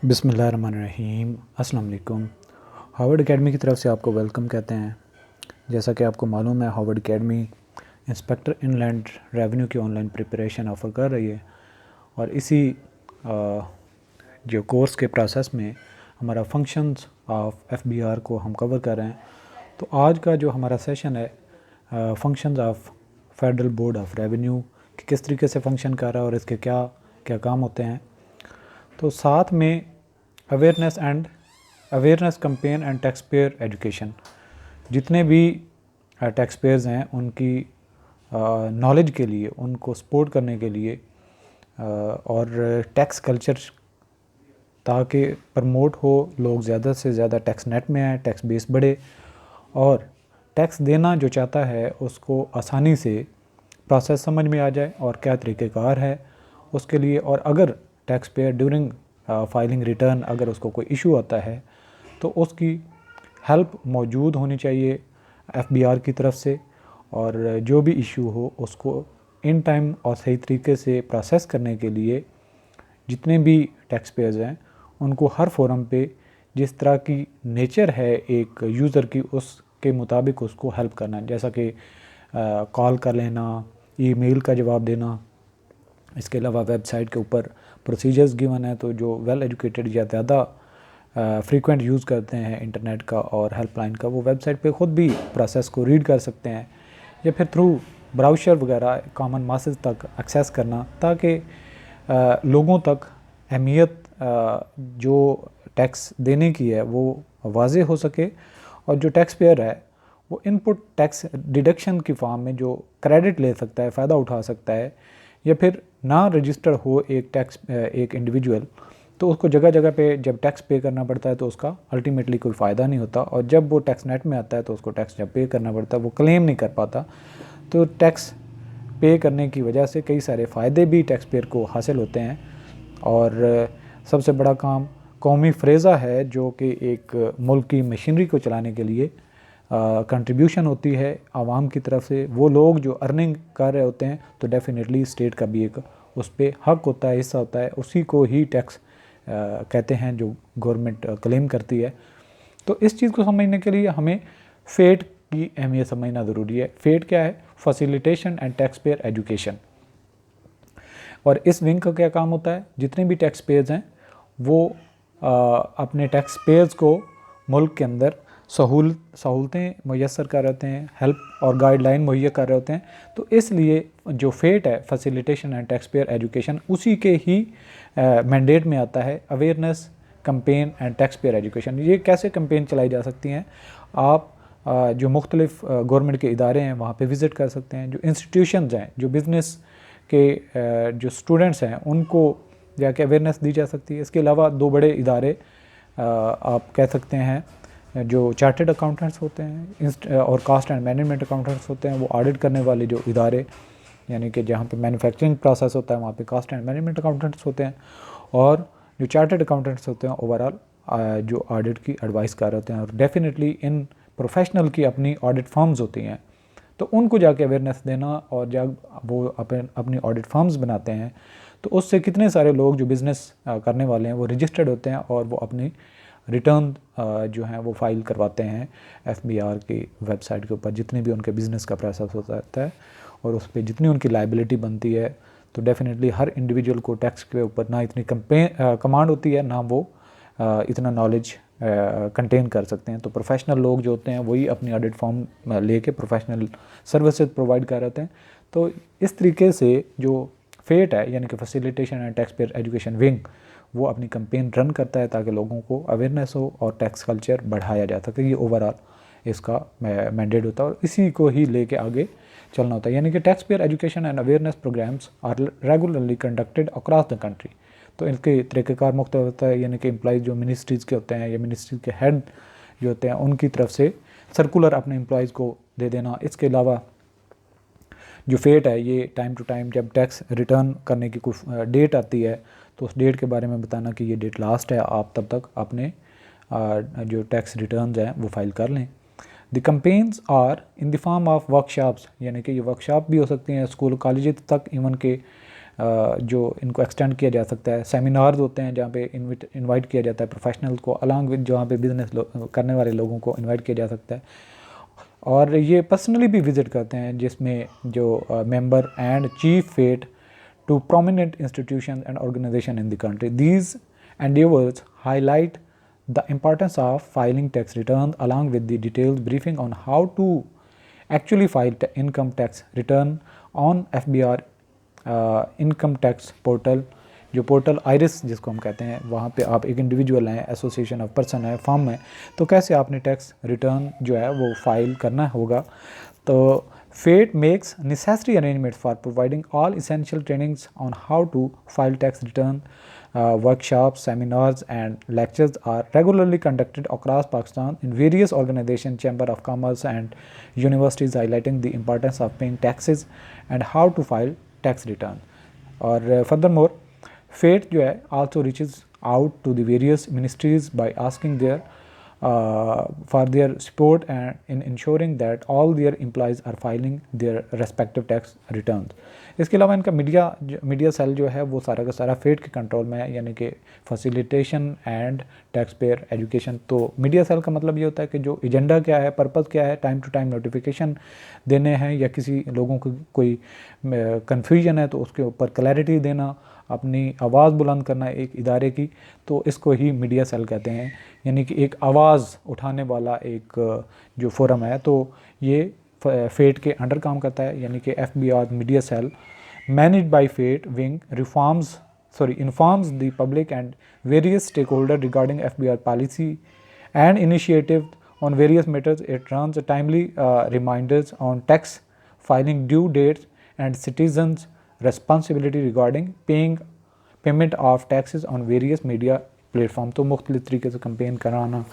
बिस्मिल्लाहिर्रहमानिर्रहीम। अस्सलाम वालेकुम। हार्वर्ड एकेडमी की तरफ से आपको वेलकम कहते हैं। जैसा कि आपको मालूम है, Harvard academy inspector inland revenue की ऑनलाइन प्रिपरेशन ऑफ़र कर रही है और इसी जो कोर्स के प्रोसेस में हमारा फंक्शंस ऑफ एफबीआर को हम कवर कर रहे हैं। तो आज का जो हमारा सेशन है functions of federal board of revenue कि किस तरीके से फंक्शन कर रहा है और इसके क्या क्या काम होते हैं। तो साथ में awareness campaign and tax payer education, जितने भी टैक्स पेयर्स हैं उनकी नॉलेज के लिए, उनको सपोर्ट करने के लिए और टैक्स कल्चर ताकि प्रमोट हो, लोग ज़्यादा से ज़्यादा टैक्स नेट में आए, टैक्स बेस बढ़े और टैक्स देना जो चाहता है उसको आसानी से प्रोसेस समझ में आ जाए और क्या तरीक़ेकार है उसके लिए। और अगर tax payer during filing return अगर उसको कोई इशू आता है तो उसकी हेल्प मौजूद होनी चाहिए एफबीआर की तरफ से, और जो भी इशू हो उसको इन टाइम और सही तरीके से प्रोसेस करने के लिए जितने भी टैक्स पेयर्स हैं उनको हर फोरम पे जिस तरह की नेचर है एक यूज़र की उसके मुताबिक उसको हेल्प करना, जैसा कि कॉल कर लेना, ईमेल का जवाब देना। इसके अलावा वेबसाइट के ऊपर प्रोसीजर्स गिवन है, तो जो वेल एजुकेटेड या ज़्यादा फ्रीक्वेंट यूज़ करते हैं इंटरनेट का और हेल्पलाइन का, वो वेबसाइट पे ख़ुद भी प्रोसेस को रीड कर सकते हैं या फिर थ्रू ब्राउज़र वगैरह कॉमन मासेस तक एक्सेस करना, ताकि लोगों तक अहमियत जो टैक्स देने की है वो वाज़े हो सके और जो टैक्स पेयर है वो इनपुट टैक्स डिडक्शन की फॉर्म में जो क्रेडिट ले सकता है, फ़ायदा उठा सकता है, या फिर ना रजिस्टर्ड हो एक इंडिविजुअल तो उसको जगह जगह पे जब टैक्स पे करना पड़ता है तो उसका अल्टीमेटली कोई फ़ायदा नहीं होता, और जब वो टैक्स नेट में आता है तो उसको टैक्स जब पे करना पड़ता है वो क्लेम नहीं कर पाता। तो टैक्स पे करने की वजह से कई सारे फ़ायदे भी टैक्स पेयर को हासिल होते हैं। और सबसे बड़ा काम कौमी फ्रेज़ा है जो कि एक मुल्क की मशीनरी को चलाने के लिए कंट्रीब्यूशन होती है आवाम की तरफ से। वो लोग जो अर्निंग कर रहे होते हैं तो डेफिनेटली स्टेट का भी एक उस पर हक होता है, हिस्सा होता है, उसी को ही टैक्स कहते हैं जो गवर्नमेंट क्लेम करती है। तो इस चीज़ को समझने के लिए हमें फेट की अहमियत समझना ज़रूरी है। फेट क्या है? Facilitation and tax payer education. और इस विंग का क्या काम होता है? जितने भी टैक्स पेयर्स हैं वो अपने टैक्स पेयर्स को मुल्क के अंदर सहूलतें मुयसर कर रहे होते हैं, हेल्प और गाइडलाइन मुहैया कर रहे होते हैं। तो इसलिए जो फेट है facilitation and tax payer education, उसी के ही मैंडेट में आता है awareness campaign and tax payer education. ये कैसे कंपेन चलाई जा सकती हैं? आप जो मुख्तलिफ गवर्नमेंट के इदारे हैं वहाँ पे विज़िट कर सकते हैं, जो इंस्टीट्यूशंस हैं, जो बिज़नेस के जो स्टूडेंट्स हैं उनको जाके अवेयरनेस दी जा सकती है। इसके अलावा दो बड़े इदारे आप कह सकते हैं जो चार्टर्ड अकाउंटेंट्स होते हैं और कास्ट एंड मैनेजमेंट अकाउंटेंट्स होते हैं, वो ऑडिट करने वाले जो इदारे, यानी कि जहाँ पे मैन्युफैक्चरिंग प्रोसेस होता है वहाँ पे कास्ट एंड मैनेजमेंट अकाउंटेंट्स होते हैं, और जो चार्टर्ड अकाउंटेंट्स होते हैं ओवरऑल जो ऑडिट की एडवाइस कर रहे होते हैं। और डेफिनेटली इन प्रोफेशनल की अपनी ऑडिट फर्म्स होती हैं, तो उनको जाके अवेयरनेस देना, और जब वो अपनी ऑडिट फर्म्स बनाते हैं तो उससे कितने सारे लोग जो बिज़नेस करने वाले हैं वो रजिस्टर्ड होते हैं और वो अपनी रिटर्न जो हैं वो फाइल करवाते हैं एफबीआर की वेबसाइट के ऊपर, जितने भी उनके बिज़नेस का प्रोसेस होता है और उस पर जितनी उनकी लाइबिलिटी बनती है। तो डेफिनेटली हर इंडिविजुअल को टैक्स के ऊपर ना इतनी कमांड होती है, ना वो इतना नॉलेज कंटेन कर सकते हैं। तो प्रोफेशनल लोग जो होते हैं वही अपनी ऑडिट फॉर्म लेके प्रोफेशनल सर्विसेज प्रोवाइड कर रहे हैं। तो इस तरीके से जो फेट है यानी कि facilitation and tax payer education wing, वो अपनी कंपेन रन करता है ताकि लोगों को अवेयरनेस हो और टैक्स कल्चर बढ़ाया जा सके। ये ओवरऑल इसका मैंडेट होता है और इसी को ही लेके आगे चलना होता है। यानी कि tax payer education and awareness programs are regularly conducted across the country. तो इनके तरीक़ेकार मुख्तलिफ होता है, यानी कि एम्प्लॉइज़ जो मिनिस्ट्रीज़ के होते हैं या मिनिस्ट्री के हेड जो होते हैं उनकी तरफ से सर्कुलर अपने एम्प्लॉइज़ को दे देना। इसके अलावा जो फेट है ये टाइम टू टाइम जब टैक्स रिटर्न करने की कुछ डेट आती है तो उस डेट के बारे में बताना कि ये डेट लास्ट है, आप तब तक अपने जो टैक्स रिटर्न्स हैं वो फाइल कर लें। The campaigns are in the form of workshops, यानी कि ये वर्कशॉप भी हो सकती हैं स्कूल कॉलेज तक, इवन के जो इनको एक्सटेंड किया जा सकता है। सेमिनार्स होते हैं जहाँ पे इनवाइट किया जाता है प्रोफेशनल्स को, अलॉन्ग विद जहाँ पे बिज़नेस करने वाले लोगों को इनवाइट किया जा सकता है। और ये पर्सनली भी विज़िट करते हैं, जिसमें जो member and chief FATE to prominent institutions and organizations in the country. These endeavors highlight the importance of filing tax returns along with the detailed briefing on how to actually file income tax return on FBR income tax portal। जो portal iris जिसको हम कहते हैं, वहाँ पे आप एक individual हैं, एसोसिएशन ऑफ पर्सन है, फर्म है, तो कैसे आपने टैक्स रिटर्न जो है वो फाइल करना होगा। तो FATE makes necessary arrangements for providing all essential trainings on how to file tax return. Workshops, seminars and lectures are regularly conducted across Pakistan in various organizations, Chamber of Commerce and universities, highlighting the importance of paying taxes and how to file tax return. और furthermore, FATE जो है also reaches out to the various ministries by asking their for their support and in ensuring that all their employees are filing their respective tax returns. इसके अलावा इनका media cell जो है वो सारा का सारा FATE के कंट्रोल में है, यानी कि facilitation and tax payer education. तो मीडिया सेल का मतलब ये होता है कि जो एजेंडा क्या है, पर्पज़ क्या है, टाइम टू टाइम नोटिफिकेशन देने हैं, या किसी लोगों को कोई कन्फ्यूजन है तो उसके ऊपर क्लैरिटी देना, अपनी आवाज़ बुलंद करना एक इदारे की, तो इसको ही मीडिया सेल कहते हैं, यानी कि एक आवाज़ उठाने वाला एक जो फोरम है। तो ये FATE के अंडर काम करता है, यानी कि FBR media cell managed by FATE wing informs the public and various stakeholders regarding FBR policy and initiative on various matters. It runs timely reminders on tax filing due dates and citizens responsibility regarding payment of taxes on various media platform. तो मुख्तलिफ़ तरीके से campaign कराना,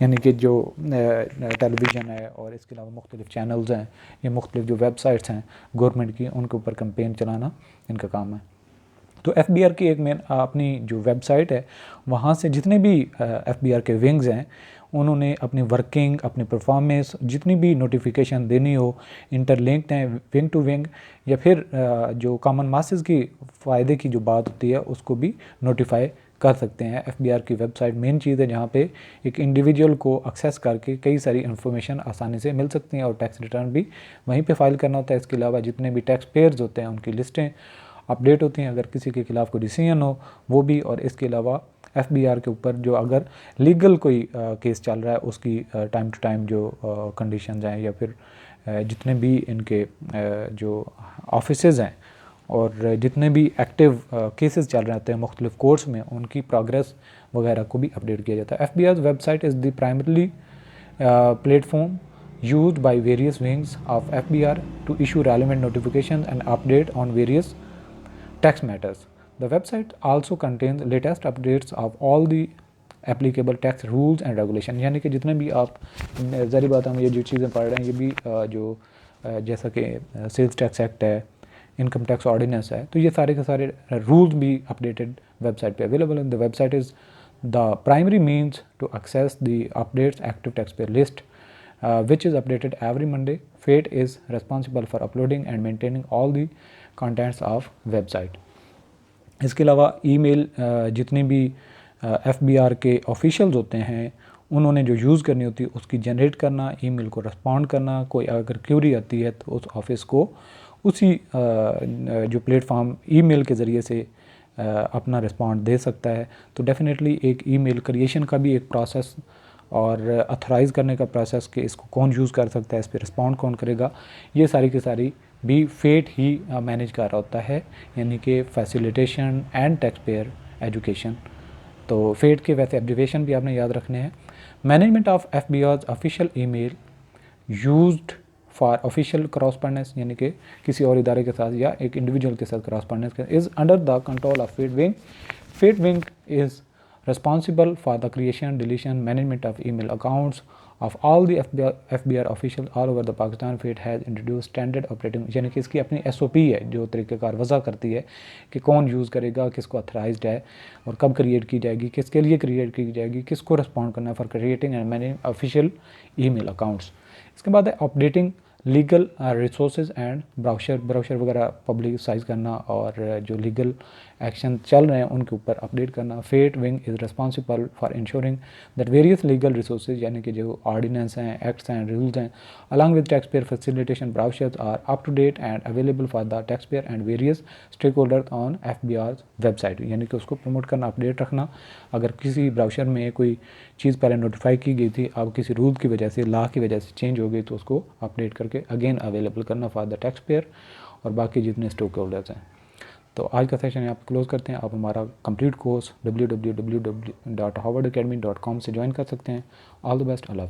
यानी कि जो television है और इसके अलावा मुख्तलिफ़ चैनल्स हैं या मुख्तलिफ़ जो वेबसाइट्स हैं गवर्नमेंट की, उनके ऊपर कंपेन चलाना इनका काम है। तो FBR की एक मेन अपनी जो वेबसाइट है, वहाँ से जितने भी FBR के विंग्स हैं उन्होंने अपनी वर्किंग, अपनी परफॉर्मेंस, जितनी भी नोटिफिकेशन देनी हो, इंटरलिंक्ड हैं विंग टू विंग, या फिर जो कॉमन मासेस की फ़ायदे की जो बात होती है उसको भी नोटिफाई कर सकते हैं। FBR की वेबसाइट मेन चीज़ है जहाँ पे एक इंडिविजुअल को एक्सेस करके कई सारी इन्फॉर्मेशन आसानी से मिल सकती हैं, और टैक्स रिटर्न भी वहीं पे फाइल करना होता है। इसके अलावा जितने भी टैक्स पेयर्स होते हैं उनकी लिस्टें अपडेट होती हैं, अगर किसी के खिलाफ़ कोई डिसीजन हो वो भी, और इसके अलावा FBR के ऊपर जो अगर लीगल कोई केस चल रहा है उसकी टाइम टू टाइम जो कंडीशंस हैं, या फिर जितने भी इनके जो ऑफिसेज़ हैं और जितने भी एक्टिव केसेस चल रहे होते हैं मुख्तलिफ कोर्ट्स में, उनकी प्रोग्रेस वगैरह को भी अपडेट किया जाता है। FBR's website is the primarily platform used by various wings of FBR to issue relevant notifications and update on various tax matters. The website also contains latest updates of all the applicable tax rules and regulation। यानी कि जितने भी आप ज़ाहिर बात हम ये जो चीज़ें पढ़ रहे हैं, ये भी जो जैसा कि सेल्स टैक्स एक्ट है, इनकम टैक्स ऑर्डिनेंस है, तो ये सारे के सारे रूल्स भी अपडेटेड वेबसाइट पे अवेलेबल है। The website is the primary means to access the updates active taxpayer list which is updated every Monday. FATE is responsible for uploading and maintaining all the contents of website. इसके अलावा email जितनी भी FBR के officials होते हैं उन्होंने जो use करनी होती है उसकी जनरेट करना, ईमेल को रिस्पॉन्ड करना, कोई अगर क्यूरी आती है तो उस ऑफिस को उसी जो प्लेटफॉर्म ईमेल के ज़रिए से अपना रिस्पॉन्ड दे सकता है। तो डेफिनेटली एक ईमेल क्रिएशन का भी एक प्रोसेस और अथराइज़ करने का प्रोसेस कि इसको कौन यूज़ कर सकता है, इस पर रिस्पॉन्ड कौन करेगा, ये सारी की सारी भी FATE ही मैनेज कर रहा होता है, यानी कि facilitation and tax payer education. तो FATE के वैसे एब्रिविएशन भी आपने याद रखने हैं। Management of FBR's official email used for official correspondence, यानी कि किसी और इदारे के साथ या एक इंडिविजुअल के साथ correspondence is under the control of FATE wing. FATE wing is responsible for the creation, deletion, management of email accounts of all the FBR officials all over the Pakistan. FATE has introduced standard operating, यानी कि इसकी अपनी SOP है जो तरीक़ेकार वज़ा करती है कि कौन यूज़ करेगा, किसको अथराइज्ड है और कब क्रिएट की जाएगी, किसके लिए क्रिएट की जाएगी, किसको रिस्पॉन्ड करना है for creating and managing official email accounts. इसके बाद है updating legal resources and brochure वगैरह पब्लिसाइज करना और जो लीगल एक्शन चल रहे हैं उनके ऊपर अपडेट करना। FATE wing is responsible for ensuring that various legal resources यानी कि जो ऑर्डिनेंस हैं, एक्ट्स हैं, रूल्स हैं, along with taxpayer facilitation brochures are up to date and available for the taxpayer and various stakeholder on FBR website, यानी कि उसको promote करना, अपडेट रखना। अगर किसी ब्राउशर में कोई चीज़ पहले नोटिफाई की गई थी, अब किसी रूल की वजह से, लॉ की वजह से चेंज हो गई, तो उसको अपडेट करके अगेन अवेलेबल करना फॉर द टैक्स पेयर और बाकी जितने स्टेक होल्डर्स हैं। तो आज का सेशन यहाँ पे क्लोज करते हैं। आप हमारा कंप्लीट कोर्स www.harvardacademy.com से ज्वाइन कर सकते हैं। All the best. अल्लाह।